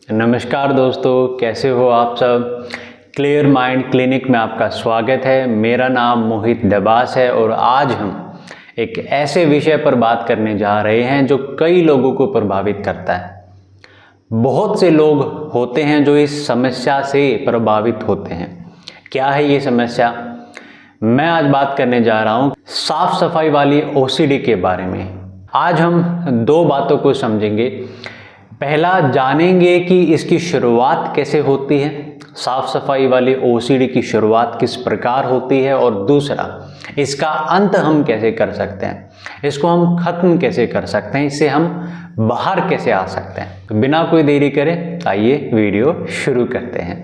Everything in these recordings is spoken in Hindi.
नमस्कार दोस्तों, कैसे हो आप सब। क्लियर माइंड क्लिनिक में आपका स्वागत है। मेरा नाम मोहित दबास है और आज हम एक ऐसे विषय पर बात करने जा रहे हैं जो कई लोगों को प्रभावित करता है। बहुत से लोग होते हैं जो इस समस्या से प्रभावित होते हैं। क्या है ये समस्या? मैं आज बात करने जा रहा हूँ साफ सफाई वाली ओसीडी के बारे में। आज हम दो बातों को समझेंगे। पहला, जानेंगे कि इसकी शुरुआत कैसे होती है, साफ सफाई वाली ओसीडी की शुरुआत किस प्रकार होती है, और दूसरा, इसका अंत हम कैसे कर सकते हैं, इसको हम खत्म कैसे कर सकते हैं, इससे हम बाहर कैसे आ सकते हैं। तो बिना कोई देरी करे आइए वीडियो शुरू करते हैं।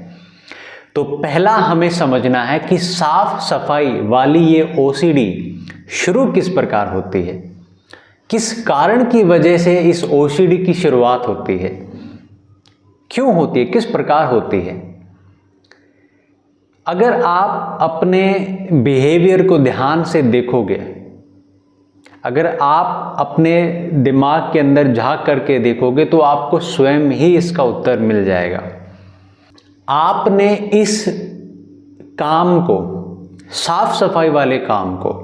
तो पहला हमें समझना है कि साफ सफाई वाली ये ओसीडी शुरू किस प्रकार होती है, किस कारण की वजह से इस ओसीडी की शुरुआत होती है, क्यों होती है, किस प्रकार होती है। अगर आप अपने बिहेवियर को ध्यान से देखोगे, अगर आप अपने दिमाग के अंदर झांक करके देखोगे तो आपको स्वयं ही इसका उत्तर मिल जाएगा। आपने इस काम को, साफ सफाई वाले काम को,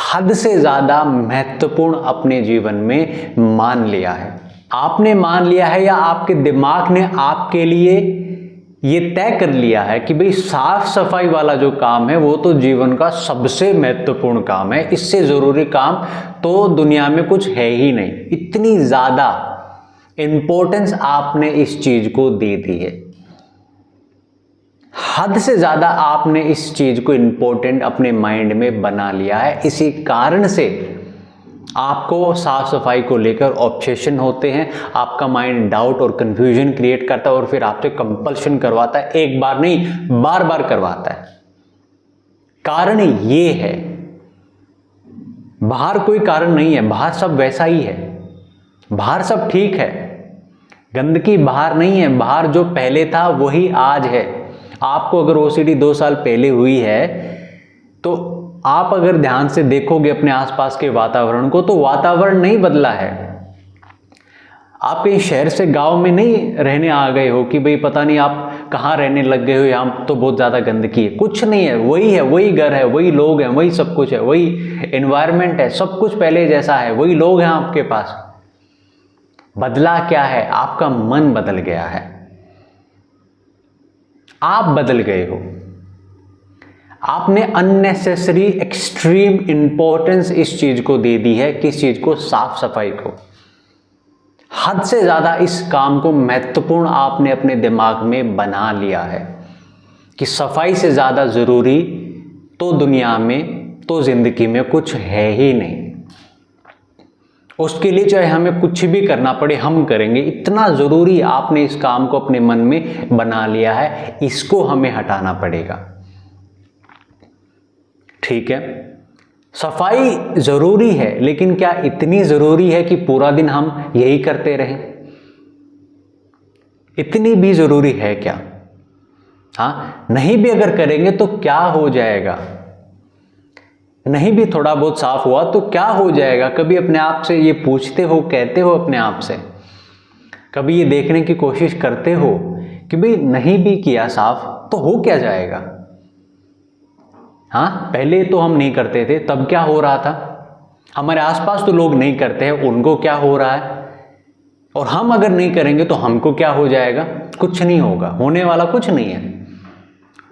हद से ज़्यादा महत्वपूर्ण अपने जीवन में मान लिया है। आपने मान लिया है या आपके दिमाग ने आपके लिए ये तय कर लिया है कि भाई साफ सफाई वाला जो काम है वो तो जीवन का सबसे महत्वपूर्ण काम है, इससे ज़रूरी काम तो दुनिया में कुछ है ही नहीं। इतनी ज़्यादा इम्पोर्टेंस आपने इस चीज़ को दे दी है, हद से ज़्यादा आपने इस चीज़ को इम्पोर्टेंट अपने माइंड में बना लिया है। इसी कारण से आपको साफ सफाई को लेकर ऑब्सेशन होते हैं। आपका माइंड डाउट और कंफ्यूजन क्रिएट करता है और फिर आपसे कंपल्शन करवाता है। एक बार नहीं, बार बार करवाता है। कारण ये है, बाहर कोई कारण नहीं है, बाहर सब वैसा ही है, बाहर सब ठीक है। गंदगी बाहर नहीं है, बाहर जो पहले था वही आज है। आपको अगर ओसीडी 2 साल पहले हुई है तो आप अगर ध्यान से देखोगे अपने आसपास के वातावरण को तो वातावरण नहीं बदला है। आप कहीं शहर से गांव में नहीं रहने आ गए हो कि भाई पता नहीं आप कहाँ रहने लग गए हो, यहाँ तो बहुत ज़्यादा गंदगी है। कुछ नहीं है, वही घर है, वही लोग हैं, वही सब कुछ है, वही एनवायरनमेंट है, सब कुछ पहले जैसा है, वही लोग हैं आपके पास। बदला क्या है? आपका मन बदल गया है, आप बदल गए हो। आपने अननेसेसरी एक्सट्रीम इंपॉर्टेंस इस चीज को दे दी है, किस चीज को? साफ सफाई को। हद से ज्यादा इस काम को महत्वपूर्ण आपने अपने दिमाग में बना लिया है कि सफाई से ज्यादा जरूरी तो दुनिया में, तो जिंदगी में कुछ है ही नहीं। उसके लिए चाहे हमें कुछ भी करना पड़े हम करेंगे, इतना ज़रूरी आपने इस काम को अपने मन में बना लिया है। इसको हमें हटाना पड़ेगा। ठीक है, सफाई ज़रूरी है, लेकिन क्या इतनी ज़रूरी है कि पूरा दिन हम यही करते रहें? इतनी भी ज़रूरी है क्या? हाँ, नहीं भी अगर करेंगे तो क्या हो जाएगा? नहीं भी थोड़ा बहुत साफ हुआ तो क्या हो जाएगा? कभी अपने आप से ये पूछते हो, कहते हो अपने आप से, कभी ये देखने की कोशिश करते हो कि भाई नहीं भी किया साफ तो हो क्या जाएगा? हाँ, पहले तो हम नहीं करते थे, तब क्या हो रहा था? हमारे आसपास तो लोग नहीं करते हैं, उनको क्या हो रहा है? और हम अगर नहीं करेंगे तो हमको क्या हो जाएगा? कुछ नहीं होगा, होने वाला कुछ नहीं है।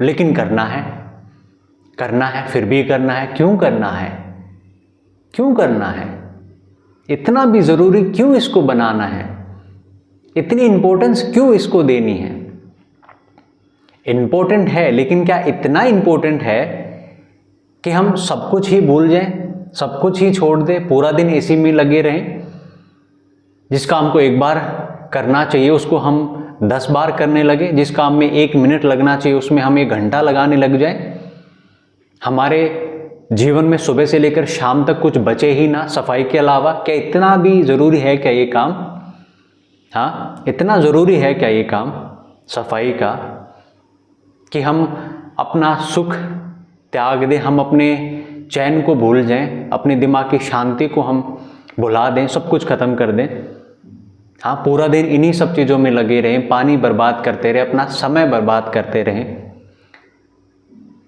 लेकिन करना है, फिर भी करना है। क्यों करना है? क्यों करना है? इतना भी जरूरी क्यों इसको बनाना है? इतनी इंपॉर्टेंस क्यों इसको देनी है? इंपॉर्टेंट है, लेकिन क्या इतना इंपॉर्टेंट है कि हम सब कुछ ही भूल जाएं, सब कुछ ही छोड़ दें, पूरा दिन इसी में लगे रहें? जिस काम को एक बार करना चाहिए उसको हम 10 बार करने लगे, जिस काम में 1 मिनट लगना चाहिए उसमें हम 1 घंटा लगाने लग जाए। हमारे जीवन में सुबह से लेकर शाम तक कुछ बचे ही ना सफाई के अलावा। क्या इतना भी ज़रूरी है क्या ये काम? हाँ, इतना ज़रूरी है क्या ये काम सफाई का कि हम अपना सुख त्याग दें, हम अपने चैन को भूल जाएं, अपने दिमाग की शांति को हम भुला दें, सब कुछ ख़त्म कर दें? हाँ, पूरा दिन इन्हीं सब चीज़ों में लगे रहें, पानी बर्बाद करते रहें, अपना समय बर्बाद करते रहें।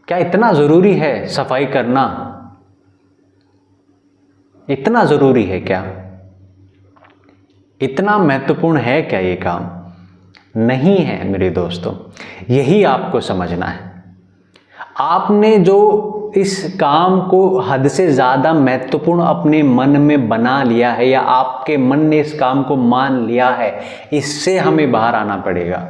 क्या इतना ज़रूरी है सफाई करना? इतना ज़रूरी है क्या? इतना महत्वपूर्ण है क्या ये काम? नहीं है मेरे दोस्तों, यही आपको समझना है। आपने जो इस काम को हद से ज़्यादा महत्वपूर्ण अपने मन में बना लिया है, या आपके मन ने इस काम को मान लिया है, इससे हमें बाहर आना पड़ेगा।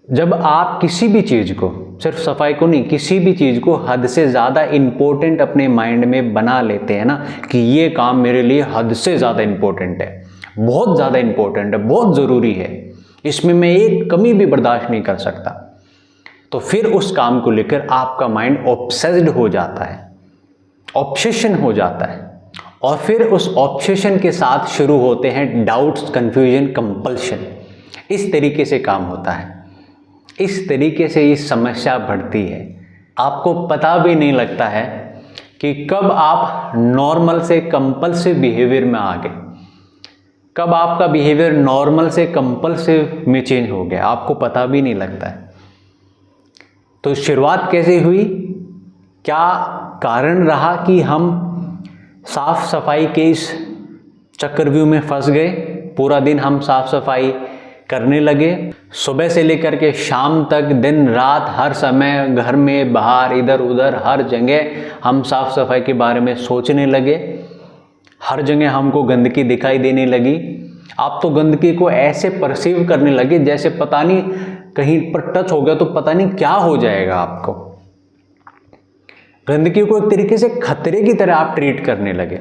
जब आप किसी भी चीज़ को, सिर्फ सफाई को नहीं, किसी भी चीज़ को हद से ज़्यादा इम्पोर्टेंट अपने माइंड में बना लेते हैं ना, कि ये काम मेरे लिए हद से ज़्यादा इम्पोर्टेंट है, बहुत ज़्यादा इम्पोर्टेंट है, बहुत ज़रूरी है, इसमें मैं एक कमी भी बर्दाश्त नहीं कर सकता, तो फिर उस काम को लेकर आपका माइंड ऑब्सेस्ड हो जाता है, ऑब्सेशन हो जाता है। और फिर उस ऑब्सेशन के साथ शुरू होते हैं डाउट्स, कंफ्यूजन, कंपल्शन। इस तरीके से काम होता है, इस तरीके से ये समस्या बढ़ती है। आपको पता भी नहीं लगता है कि कब आप नॉर्मल से कंपल्सिव बिहेवियर में आ गए, कब आपका बिहेवियर नॉर्मल से कंपल्सिव में चेंज हो गया, आपको पता भी नहीं लगता है। तो शुरुआत कैसे हुई? क्या कारण रहा कि हम साफ सफाई के इस चक्रव्यूह में फंस गए? पूरा दिन हम साफ सफाई करने लगे, सुबह से लेकर के शाम तक, दिन रात, हर समय, घर में, बाहर, इधर उधर, हर जगह हम साफ सफाई के बारे में सोचने लगे। हर जगह हमको गंदगी दिखाई देने लगी। आप तो गंदगी को ऐसे परसीव करने लगे जैसे पता नहीं कहीं पर टच हो गया तो पता नहीं क्या हो जाएगा आपको। गंदगी को एक तरीके से खतरे की तरह आप ट्रीट करने लगे,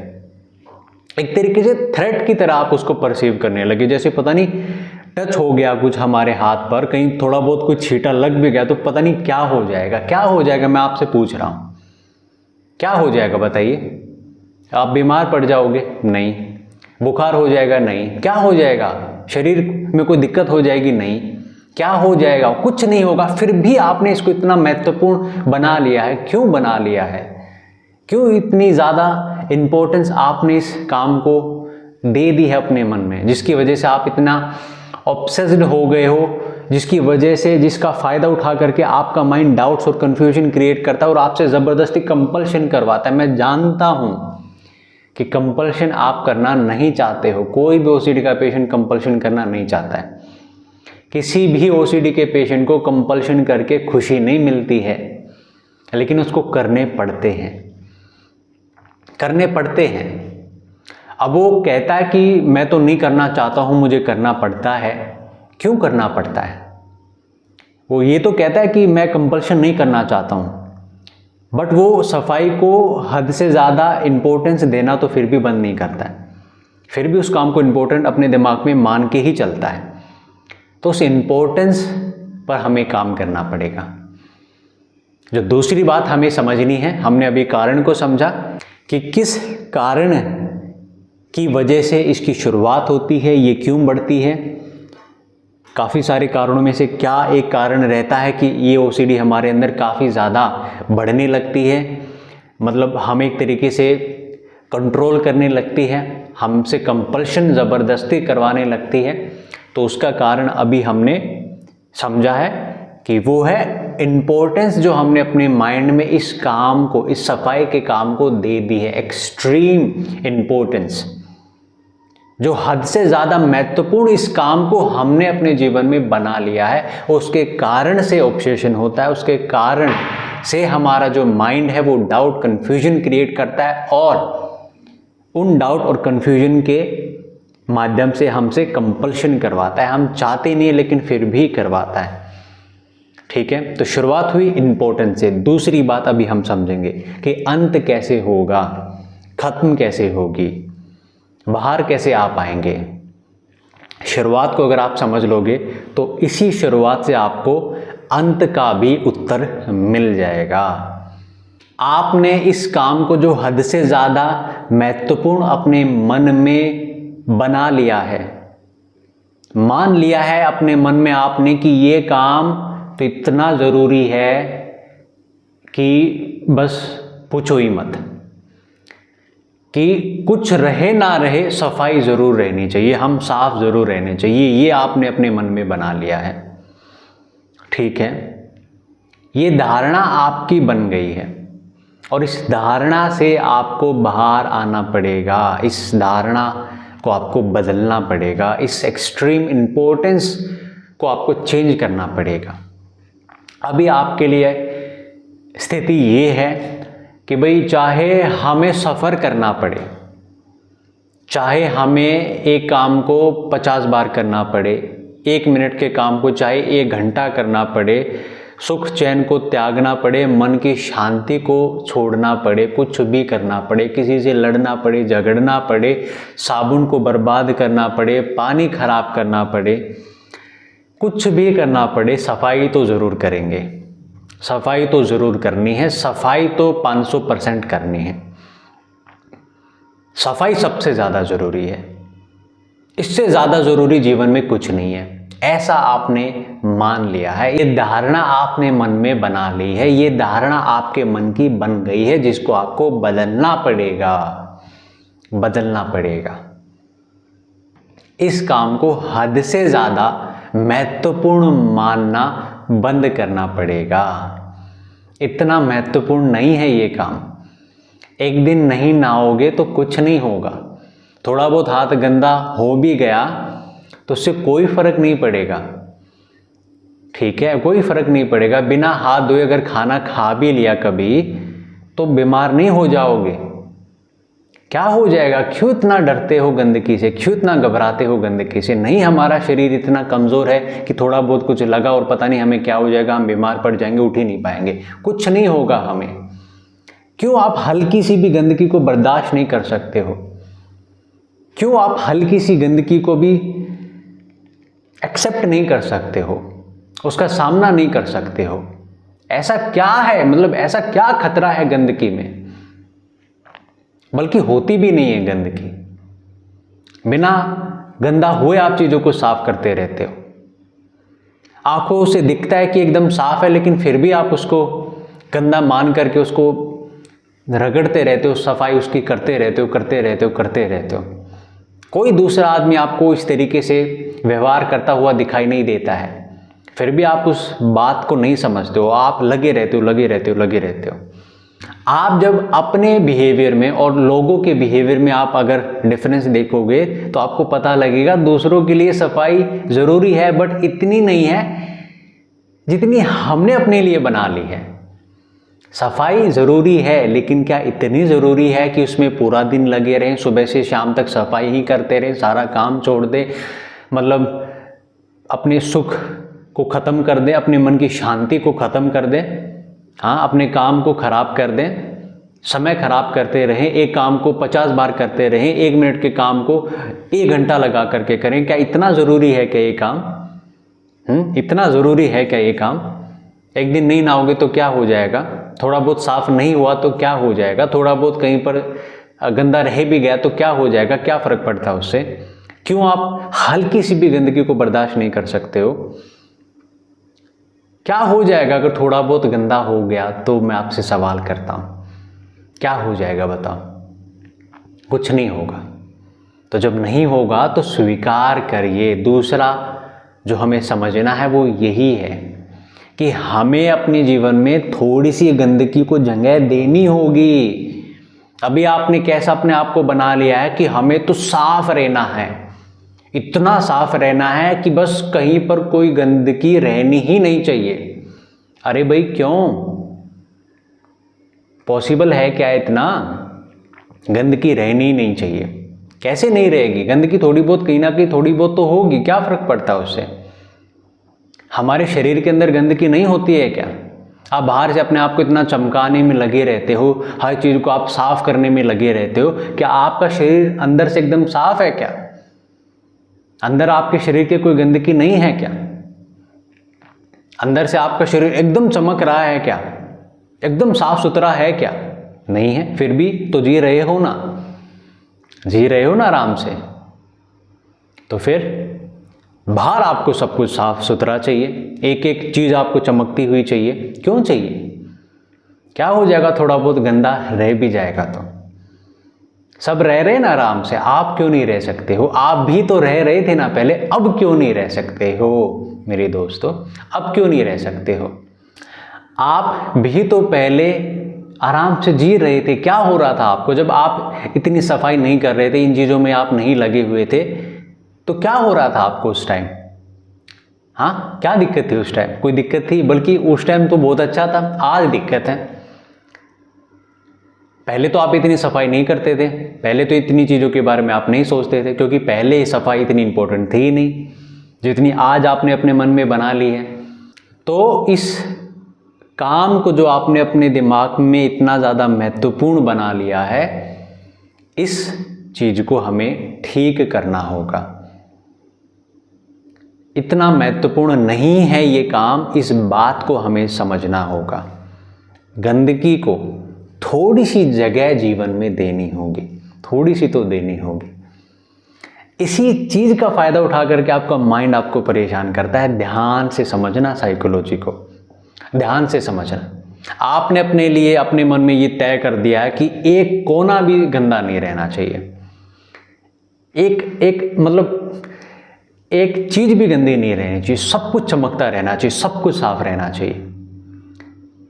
एक तरीके से थ्रेट की तरह आप उसको परसीव करने लगे, जैसे पता नहीं टच हो गया कुछ हमारे हाथ पर, कहीं थोड़ा बहुत कुछ छींटा लग भी गया तो पता नहीं क्या हो जाएगा। क्या हो जाएगा, मैं आपसे पूछ रहा हूँ, क्या हो जाएगा बताइए? आप बीमार पड़ जाओगे? नहीं। बुखार हो जाएगा? नहीं। क्या हो जाएगा? शरीर में कोई दिक्कत हो जाएगी? नहीं। क्या हो जाएगा? कुछ नहीं होगा। फिर भी आपने इसको इतना महत्वपूर्ण बना लिया है। क्यों बना लिया है? क्यों इतनी ज़्यादा इम्पोर्टेंस आपने इस काम को दे दी है अपने मन में, जिसकी वजह से आप इतना ऑब्सेस्ड हो गए हो, जिसकी वजह से, जिसका फ़ायदा उठा करके आपका माइंड डाउट्स और कन्फ्यूजन क्रिएट करता है और आपसे ज़बरदस्ती कंपल्शन करवाता है। मैं जानता हूँ कि कंपल्शन आप करना नहीं चाहते हो, कोई भी ओसीडी का पेशेंट कंपल्शन करना नहीं चाहता है। किसी भी ओसीडी के पेशेंट को कंपल्शन करके खुशी नहीं मिलती है, लेकिन उसको करने पड़ते हैं, करने पड़ते हैं। अब वो कहता है कि मैं तो नहीं करना चाहता हूँ, मुझे करना पड़ता है। क्यों करना पड़ता है? वो ये तो कहता है कि मैं कंपल्शन नहीं करना चाहता हूँ, बट वो सफाई को हद से ज़्यादा इम्पोर्टेंस देना तो फिर भी बंद नहीं करता है, फिर भी उस काम को इम्पोर्टेंट अपने दिमाग में मान के ही चलता है। तो उस इम्पोर्टेंस पर हमें काम करना पड़ेगा। जो दूसरी बात हमें समझनी है, हमने अभी कारण को समझा कि किस कारण की वजह से इसकी शुरुआत होती है, ये क्यों बढ़ती है। काफ़ी सारे कारणों में से क्या एक कारण रहता है कि ये ओसीडी हमारे अंदर काफ़ी ज़्यादा बढ़ने लगती है, मतलब हम एक तरीके से कंट्रोल करने लगती है, हमसे कंपल्शन ज़बरदस्ती करवाने लगती है। तो उसका कारण अभी हमने समझा है कि वो है इम्पोर्टेंस जो हमने अपने माइंड में इस काम को, इस सफाई के काम को दे दी है, एक्सट्रीम इम्पोर्टेंस, जो हद से ज़्यादा महत्वपूर्ण इस काम को हमने अपने जीवन में बना लिया है। उसके कारण से ऑब्सेशन होता है, उसके कारण से हमारा जो माइंड है वो डाउट, कन्फ्यूजन क्रिएट करता है और उन डाउट और कन्फ्यूजन के माध्यम से हमसे कंपल्शन करवाता है। हम चाहते नहीं लेकिन फिर भी करवाता है। ठीक है, तो शुरुआत हुई इम्पोर्टेंस से। दूसरी बात अभी हम समझेंगे कि अंत कैसे होगा, खत्म कैसे होगी, बाहर कैसे आ पाएंगे। शुरुआत को अगर आप समझ लोगे तो इसी शुरुआत से आपको अंत का भी उत्तर मिल जाएगा। आपने इस काम को जो हद से ज़्यादा महत्वपूर्ण अपने मन में बना लिया है, मान लिया है अपने मन में आपने कि ये काम तो इतना ज़रूरी है कि बस पूछो ही मत। कि कुछ रहे ना रहे सफाई ज़रूर रहनी चाहिए, हम साफ ज़रूर रहने चाहिए, ये आपने अपने मन में बना लिया है, ठीक है। ये धारणा आपकी बन गई है और इस धारणा से आपको बाहर आना पड़ेगा, इस धारणा को आपको बदलना पड़ेगा, इस एक्सट्रीम इम्पोर्टेंस को आपको चेंज करना पड़ेगा। अभी आपके लिए स्थिति ये है कि भाई चाहे हमें सफ़र करना पड़े, चाहे हमें एक काम को 50 बार करना पड़े, 1 मिनट के काम को चाहे 1 घंटा करना पड़े, सुख चैन को त्यागना पड़े, मन की शांति को छोड़ना पड़े, कुछ भी करना पड़े, किसी से लड़ना पड़े, झगड़ना पड़े, साबुन को बर्बाद करना पड़े, पानी खराब करना पड़े, कुछ भी करना पड़े, सफाई तो ज़रूर करेंगे, सफाई तो ज़रूर करनी है, सफाई तो 500% करनी है। सफाई सबसे ज़्यादा ज़रूरी है, इससे ज़्यादा ज़रूरी जीवन में कुछ नहीं है, ऐसा आपने मान लिया है, ये धारणा आपने मन में बना ली है, ये धारणा आपके मन की बन गई है, जिसको आपको बदलना पड़ेगा, बदलना पड़ेगा। इस काम को हद से ज़्यादा महत्वपूर्ण मानना बंद करना पड़ेगा। इतना महत्वपूर्ण नहीं है ये काम, एक दिन नहीं नहाओगे तो कुछ नहीं होगा, थोड़ा बहुत हाथ गंदा हो भी गया तो उससे कोई फर्क नहीं पड़ेगा, ठीक है, कोई फर्क नहीं पड़ेगा। बिना हाथ धोए अगर खाना खा भी लिया कभी तो बीमार नहीं हो जाओगे। क्या हो जाएगा, क्यों इतना डरते हो गंदगी से, क्यों इतना घबराते हो गंदगी से? नहीं, हमारा शरीर इतना कमज़ोर है कि थोड़ा बहुत कुछ लगा और पता नहीं हमें क्या हो जाएगा, हम बीमार पड़ जाएंगे, उठ ही नहीं पाएंगे, कुछ नहीं होगा हमें। क्यों आप हल्की सी भी गंदगी को बर्दाश्त नहीं कर सकते हो? क्यों आप हल्की सी गंदगी को भी एक्सेप्ट नहीं कर सकते हो, उसका सामना नहीं कर सकते हो? ऐसा क्या है, मतलब ऐसा क्या खतरा है गंदगी में? बल्कि होती भी नहीं है गंदगी, बिना गंदा हुए आप चीज़ों को साफ करते रहते हो। आंखों से दिखता है कि एकदम साफ है, लेकिन फिर भी आप उसको गंदा मान करके उसको रगड़ते रहते हो, सफाई उसकी करते रहते हो, करते रहते हो, करते रहते हो। कोई दूसरा आदमी आपको इस तरीके से व्यवहार करता हुआ दिखाई नहीं देता है, फिर भी आप उस बात को नहीं समझते हो, आप लगे रहते हो, लगे रहते हो, लगे रहते हो। आप जब अपने बिहेवियर में और लोगों के बिहेवियर में आप अगर डिफरेंस देखोगे तो आपको पता लगेगा दूसरों के लिए सफाई ज़रूरी है, बट इतनी नहीं है जितनी हमने अपने लिए बना ली है। सफाई ज़रूरी है, लेकिन क्या इतनी ज़रूरी है कि उसमें पूरा दिन लगे रहें, सुबह से शाम तक सफाई ही करते रहें, सारा काम छोड़ दें, मतलब अपने सुख को ख़त्म कर दें, अपने मन की शांति को ख़त्म कर दें, हाँ, अपने काम को ख़राब कर दें, समय ख़राब करते रहें, एक काम को 50 बार करते रहें, 1 मिनट के काम को 1 घंटा लगा करके करें? क्या इतना ज़रूरी है क्या ये काम? इतना ज़रूरी है क्या ये काम? एक दिन नहीं नहाओगे तो क्या हो जाएगा? थोड़ा बहुत साफ़ नहीं हुआ तो क्या हो जाएगा? थोड़ा बहुत कहीं पर गंदा रह भी गया तो क्या हो जाएगा? क्या फ़र्क पड़ता है उससे? क्यों आप हल्की सी भी गंदगी को बर्दाश्त नहीं कर सकते हो? क्या हो जाएगा अगर थोड़ा बहुत गंदा हो गया तो? मैं आपसे सवाल करता हूँ, क्या हो जाएगा बताओ? कुछ नहीं होगा। तो जब नहीं होगा तो स्वीकार करिए। दूसरा जो हमें समझना है वो यही है कि हमें अपने जीवन में थोड़ी सी गंदगी को जगह देनी होगी। अभी आपने कैसा अपने आप को बना लिया है कि हमें तो साफ रहना है, इतना साफ रहना है कि बस कहीं पर कोई गंदगी रहनी ही नहीं चाहिए। अरे भाई क्यों? पॉसिबल है क्या इतना? गंदगी रहनी ही नहीं चाहिए। कैसे नहीं रहेगी? गंदगी थोड़ी बहुत कहीं ना कहीं थोड़ी बहुत तो होगी, क्या फ़र्क पड़ता है उससे? हमारे शरीर के अंदर गंदगी नहीं होती है क्या? आप बाहर से अपने आप को इतना चमकाने में लगे रहते हो, हर चीज़ को आप साफ करने में लगे रहते हो, क्या आपका शरीर अंदर से एकदम साफ है क्या? अंदर आपके शरीर के कोई गंदगी नहीं है क्या? अंदर से आपका शरीर एकदम चमक रहा है क्या? एकदम साफ सुथरा है क्या? नहीं है। फिर भी तो जी रहे हो ना, जी रहे हो ना आराम से। तो फिर बाहर आपको सब कुछ साफ सुथरा चाहिए, एक एक चीज़ आपको चमकती हुई चाहिए। क्यों चाहिए? क्या हो जाएगा? थोड़ा बहुत गंदा रह भी जाएगा तो सब रह रहे ना आराम से, आप क्यों नहीं रह सकते हो? आप भी तो रह रहे थे ना पहले, अब क्यों नहीं रह सकते हो मेरे दोस्तों? अब क्यों नहीं रह सकते हो? आप भी तो पहले आराम से जी रहे थे। क्या हो रहा था आपको जब आप इतनी सफाई नहीं कर रहे थे, इन चीज़ों में आप नहीं लगे हुए थे, तो क्या हो रहा था आपको उस टाइम? हाँ, क्या दिक्कत थी उस टाइम? कोई दिक्कत थी? बल्कि उस टाइम तो बहुत अच्छा था, आज दिक्कत है। पहले तो आप इतनी सफाई नहीं करते थे, पहले तो इतनी चीज़ों के बारे में आप नहीं सोचते थे, क्योंकि पहले सफाई इतनी इंपॉर्टेंट थी ही नहीं जितनी आज आपने अपने मन में बना ली है। तो इस काम को जो आपने अपने दिमाग में इतना ज़्यादा महत्वपूर्ण बना लिया है, इस चीज़ को हमें ठीक करना होगा। इतना महत्वपूर्ण नहीं है ये काम, इस बात को हमें समझना होगा। गंदगी को थोड़ी सी जगह जीवन में देनी होगी, थोड़ी सी तो देनी होगी। इसी चीज़ का फ़ायदा उठा करके आपका माइंड आपको परेशान करता है। ध्यान से समझना, साइकोलॉजी को ध्यान से समझना। आपने अपने लिए अपने मन में ये तय कर दिया है कि एक कोना भी गंदा नहीं रहना चाहिए, एक चीज़ भी गंदी नहीं रहनी चाहिए, सब कुछ चमकता रहना चाहिए, सब कुछ साफ रहना चाहिए।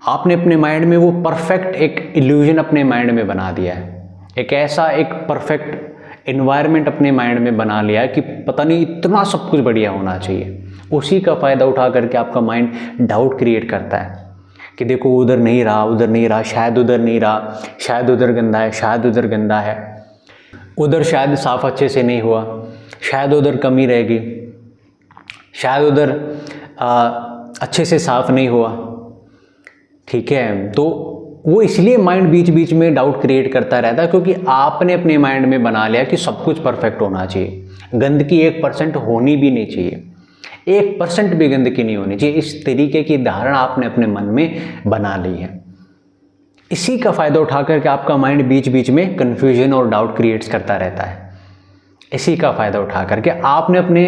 आपने अपने माइंड में वो परफेक्ट एक इल्यूजन अपने माइंड में बना दिया है, एक ऐसा एक परफेक्ट एनवायरनमेंट अपने माइंड में बना लिया है कि पता नहीं इतना सब कुछ बढ़िया होना चाहिए। उसी का फ़ायदा उठा करके आपका माइंड डाउट क्रिएट करता है कि देखो उधर नहीं रहा, उधर नहीं रहा, शायद उधर नहीं रहा, शायद उधर गंदा है, शायद उधर गंदा है, उधर शायद साफ़ अच्छे से नहीं हुआ, शायद उधर कमी रहेगी, शायद उधर अच्छे से साफ़ नहीं हुआ। ठीक है, तो वो इसलिए माइंड बीच बीच में डाउट क्रिएट करता रहता है क्योंकि आपने अपने माइंड में बना लिया कि सब कुछ परफेक्ट होना चाहिए। गंदगी 1% होनी भी नहीं चाहिए, 1% भी गंदगी नहीं होनी चाहिए। इस तरीके की धारणा आपने अपने मन में बना ली है। इसी का फ़ायदा उठा करके आपका माइंड बीच बीच में कन्फ्यूजन और डाउट क्रिएट्स करता रहता है। इसी का फ़ायदा उठा करके आपने अपने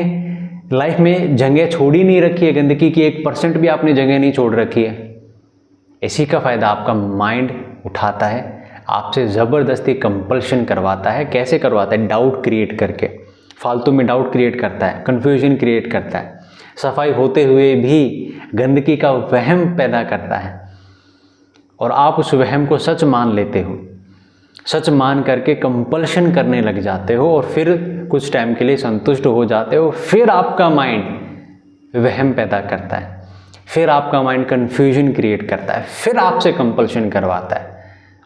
लाइफ में जगह छोड़ ही नहीं रखी है, गंदगी की 1% भी आपने जगह नहीं छोड़ रखी है। इसी का फ़ायदा आपका माइंड उठाता है, आपसे ज़बरदस्ती कंपल्शन करवाता है। कैसे करवाता है? डाउट क्रिएट करके, फालतू में डाउट क्रिएट करता है, कन्फ्यूजन क्रिएट करता है, सफाई होते हुए भी गंदगी का वहम पैदा करता है और आप उस वहम को सच मान लेते हो। सच मान करके कंपल्शन करने लग जाते हो और फिर कुछ टाइम के लिए संतुष्ट हो जाते हो। फिर आपका माइंड वहम पैदा करता है, फिर आपका माइंड कन्फ्यूजन क्रिएट करता है, फिर आपसे कंपल्शन करवाता है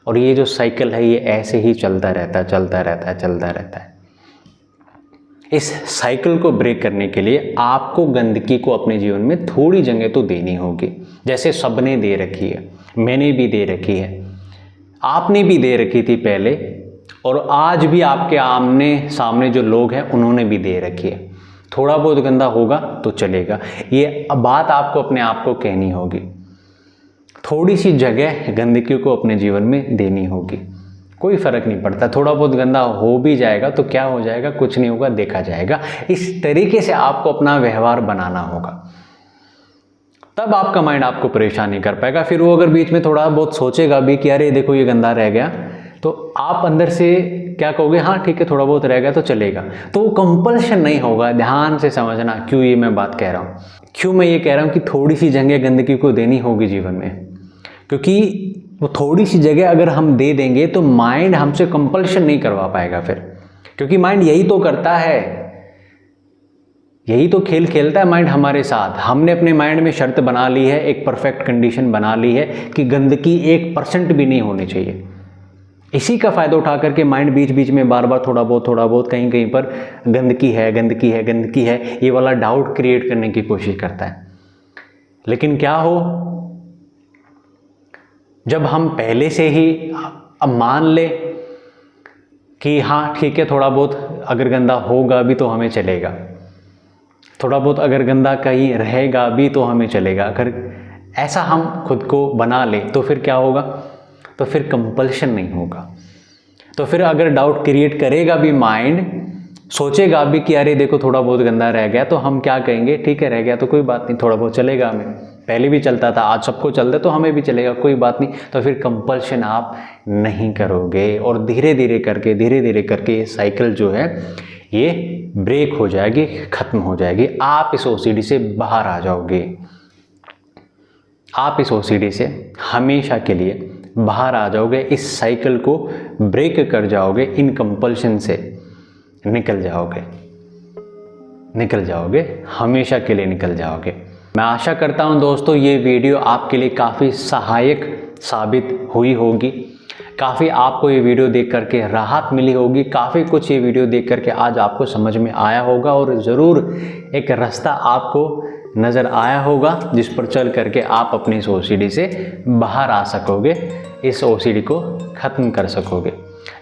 और ये जो साइकिल है ये ऐसे ही चलता रहता है, चलता रहता है, चलता रहता है। इस साइकिल को ब्रेक करने के लिए आपको गंदगी को अपने जीवन में थोड़ी जगह तो देनी होगी। जैसे सबने दे रखी है, मैंने भी दे रखी है, आपने भी दे रखी थी पहले, और आज भी आपके आमने सामने जो लोग हैं उन्होंने भी दे रखी है। थोड़ा बहुत गंदा होगा तो चलेगा, ये बात आपको अपने आप को कहनी होगी। थोड़ी सी जगह गंदगी को अपने जीवन में देनी होगी। कोई फ़र्क नहीं पड़ता, थोड़ा बहुत गंदा हो भी जाएगा तो क्या हो जाएगा, कुछ नहीं होगा, देखा जाएगा। इस तरीके से आपको अपना व्यवहार बनाना होगा, तब आपका माइंड आपको परेशान नहीं कर पाएगा। फिर वो अगर बीच में थोड़ा बहुत सोचेगा भी कि अरे देखो ये गंदा रह गया, तो आप अंदर से क्या कहोगे, हाँ ठीक है थोड़ा बहुत रह गया तो चलेगा। तो वो कंपल्शन नहीं होगा। ध्यान से समझना क्यों ये मैं बात कह रहा हूँ, क्यों मैं ये कह रहा हूँ कि थोड़ी सी जगह गंदगी को देनी होगी जीवन में। क्योंकि वो थोड़ी सी जगह अगर हम दे देंगे तो माइंड हमसे कंपल्शन नहीं करवा पाएगा फिर, क्योंकि माइंड यही तो करता है, यही तो खेल खेलता है माइंड हमारे साथ। हमने अपने माइंड में शर्त बना ली है, एक परफेक्ट कंडीशन बना ली है कि गंदगी 1% भी नहीं होनी चाहिए। इसी का फ़ायदा उठा करके माइंड बीच बीच में बार बार थोड़ा बहुत कहीं कहीं पर गंदगी है, गंदगी है, गंदगी है, ये वाला डाउट क्रिएट करने की कोशिश करता है। लेकिन क्या हो, जब हम पहले से ही अब मान ले कि हाँ ठीक है थोड़ा बहुत अगर गंदा होगा भी तो हमें चलेगा, थोड़ा बहुत अगर गंदा कहीं रहेगा भी तो हमें चलेगा, अगर ऐसा हम खुद को बना ले तो फिर क्या होगा, तो फिर कंपल्शन नहीं होगा। तो फिर अगर डाउट क्रिएट करेगा भी माइंड, सोचेगा भी कि अरे देखो थोड़ा बहुत गंदा रह गया, तो हम क्या कहेंगे, ठीक है रह गया तो कोई बात नहीं, थोड़ा बहुत चलेगा हमें, पहले भी चलता था, आज सबको चलता है तो हमें भी चलेगा, कोई बात नहीं। तो फिर कंपल्शन आप नहीं करोगे और धीरे धीरे करके ये साइकिल जो है ये ब्रेक हो जाएगी, ख़त्म हो जाएगी। आप इस ओसीडी से बाहर आ जाओगे, आप इस ओसीडी से हमेशा के लिए बाहर आ जाओगे, इस साइकिल को ब्रेक कर जाओगे, इन कंपल्शन से निकल जाओगे, हमेशा के लिए निकल जाओगे। मैं आशा करता हूं दोस्तों ये वीडियो आपके लिए काफ़ी सहायक साबित हुई होगी, काफ़ी आपको ये वीडियो देख करके राहत मिली होगी, काफ़ी कुछ ये वीडियो देख करके आज आपको समझ में आया होगा और ज़रूर एक रास्ता आपको नज़र आया होगा जिस पर चल करके आप अपनी इस ओसीडी से बाहर आ सकोगे, इस ओसीडी को ख़त्म कर सकोगे।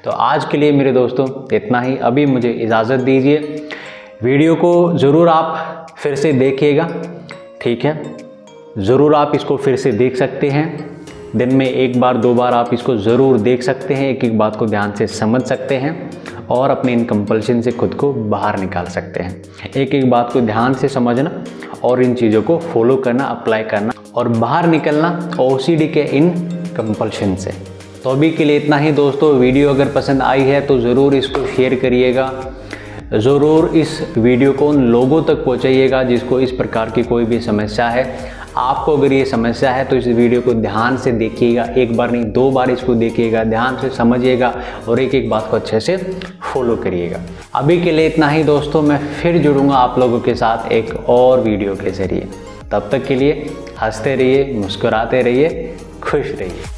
तो आज के लिए मेरे दोस्तों इतना ही, अभी मुझे इजाज़त दीजिए। वीडियो को ज़रूर आप फिर से देखिएगा, ठीक है, ज़रूर आप इसको फिर से देख सकते हैं, दिन में 1 बार 2 बार आप इसको ज़रूर देख सकते हैं, एक एक बात को ध्यान से समझ सकते हैं और अपने इन कंपल्शन से खुद को बाहर निकाल सकते हैं। एक एक बात को ध्यान से समझना और इन चीज़ों को फॉलो करना, अप्लाई करना और बाहर निकलना ओसीडी के इन कंपल्शन से। तो अभी के लिए इतना ही दोस्तों। वीडियो अगर पसंद आई है तो ज़रूर इसको शेयर करिएगा, ज़रूर इस वीडियो को उन लोगों तक पहुंचाइएगा जिसको इस प्रकार की कोई भी समस्या है। आपको अगर ये समस्या है तो इस वीडियो को ध्यान से देखिएगा, 1 बार नहीं 2 बार इसको देखिएगा, ध्यान से समझिएगा और एक एक बात को अच्छे से फॉलो करिएगा। अभी के लिए इतना ही दोस्तों, मैं फिर जुड़ूंगा आप लोगों के साथ एक और वीडियो के ज़रिए। तब तक के लिए हंसते रहिए, मुस्कुराते रहिए, खुश रहिए।